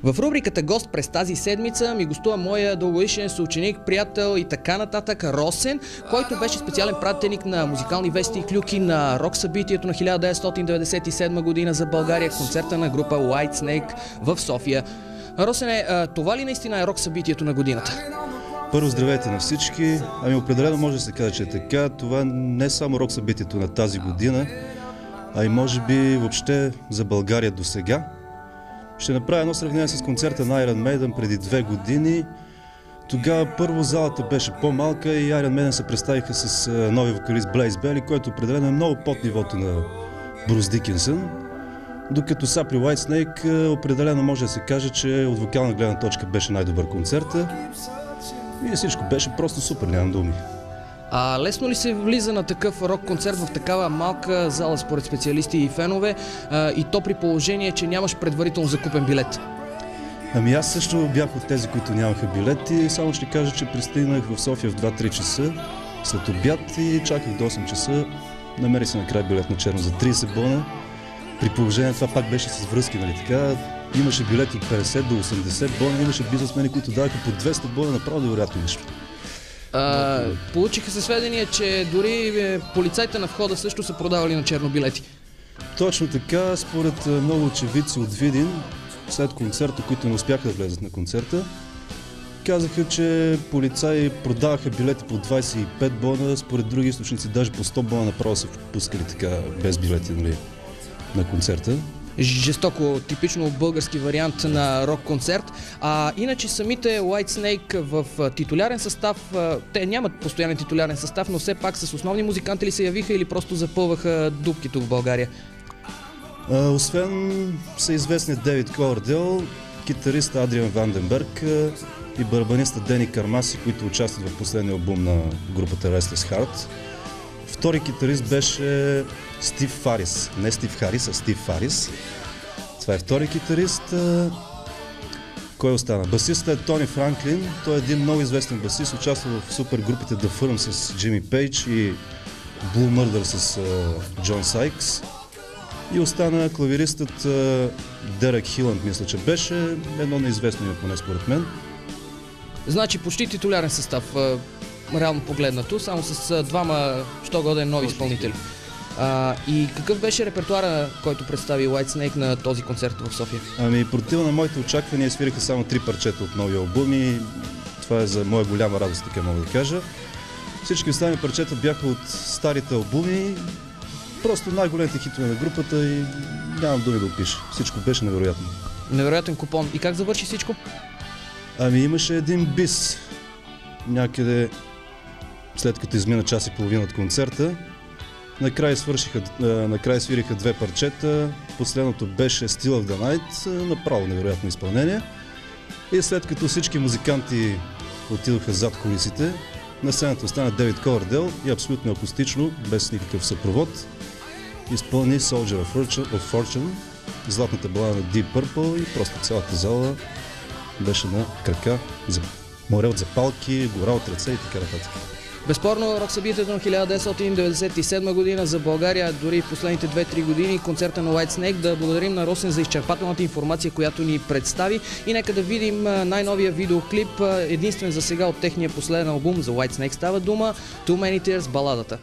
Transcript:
В рубриката Гост през тази седмица ми гостува моя дългогодишен съученик, приятел и така нататък Росен, който беше специален пратеник на музикални вести и клюки на рок събитието на 1997 година за България, концерта на група White Snake в София. Росене, това ли наистина е рок събитието на годината? Първо, здравейте на всички. Определено може да се каже, че е така. Това не е само рок събитието на тази година, а и може би въобще за България до сега. Ще направя едно сравнение с концерта на Iron Maiden преди 2 години. Тогава първо залата беше по-малка и Iron Maiden се представиха с нови вокалист Блейз Бели, който определено е много под нивото на Брус Дикинсън. Докато са при White Snake определено може да се каже, че от вокална гледна точка беше най-добър концерта. И всичко беше просто супер, нямам думи. А лесно ли се влиза на такъв рок концерт в такава малка зала според специалисти и фенове, и то при положение, че нямаш предварително закупен билет? Аз също бях от тези, които нямаха билети, само ще кажа, че пристигнах в София в 2-3 часа след обяд и чаках до 8 часа. Намерих се накрая билет на черно за 30 бона. При положение това пак беше с връзки, нали така? Имаше билети от 50 до 80 бона, имаше бизнесмени, които даваха по 200 бона, направо невероятно нещо. Получиха се сведения, че дори полицайите на входа също са продавали на черно билети. Точно така, според много очевидци от Видин, след концерта, които не успяха да влезат на концерта, казаха, че полицаи продаваха билети по 25 бона, според други източници даже по 100 бона направо са пускали така без билети, нали, на концерта. Жестоко, типично български вариант на рок-концерт. Иначе самите White Snake в титулярен състав, те нямат постоянен титулярен състав, но все пак с основни музиканти ли се явиха или просто запълваха дупки тук в България? Освен са известни Дейвид Ковердейл, китарист Адриан Ванденберг и барабаниста Дени Кармаси, които участват в последния албум на групата Restless Heart. Втори китарист беше Стив Фарис. Не Стив Харис, а Стив Фарис. Това е втори китарист. Кой остана? Басистът е Тони Франклин. Той е един много известен басист. Участва в супергрупите The Firm с Джимми Пейдж и Blue Murder с Джон Сайкс. И остана клавиристът Дерек Хиланд, мисля, че беше. Едно неизвестно име, поне според мен. Значи почти титулярен състав, реално погледнато, само с двама що-годен нови изпълнители. И какъв беше репертуара, който представи White Snake на този концерт в София? Противно на моите очаквания, свириха само 3 парчета от нови албуми. Това е за моя голяма радост, така мога да кажа. Всички останали парчета бяха от старите албуми. Просто най-големите хитове на групата и нямам думи да опиша. Всичко беше невероятно. Невероятен купон. И как завърши всичко? Имаше един бис някъде след като измина час и половина от концерта. Накрая свириха 2 парчета. Последното беше Still of the Night, направо невероятно изпълнение. И след като всички музиканти отидоха зад кулисите, на сцената остана Дейвид Ковердейл и абсолютно акустично, без никакъв съпровод, изпълни Soldier of Fortune, златната балада на Deep Purple и просто цялата зала беше на крака, море от запалки, гора от ръце и така нататък. Безспорно, рок събитието на 1997 година за България, дори в последните 2-3 години, концерта на White Snake. Да благодарим на Росен за изчерпателната информация, която ни представи. И нека да видим най-новия видеоклип, единствен за сега от техния последен албум за White Snake става дума, Too Many Tears, баладата.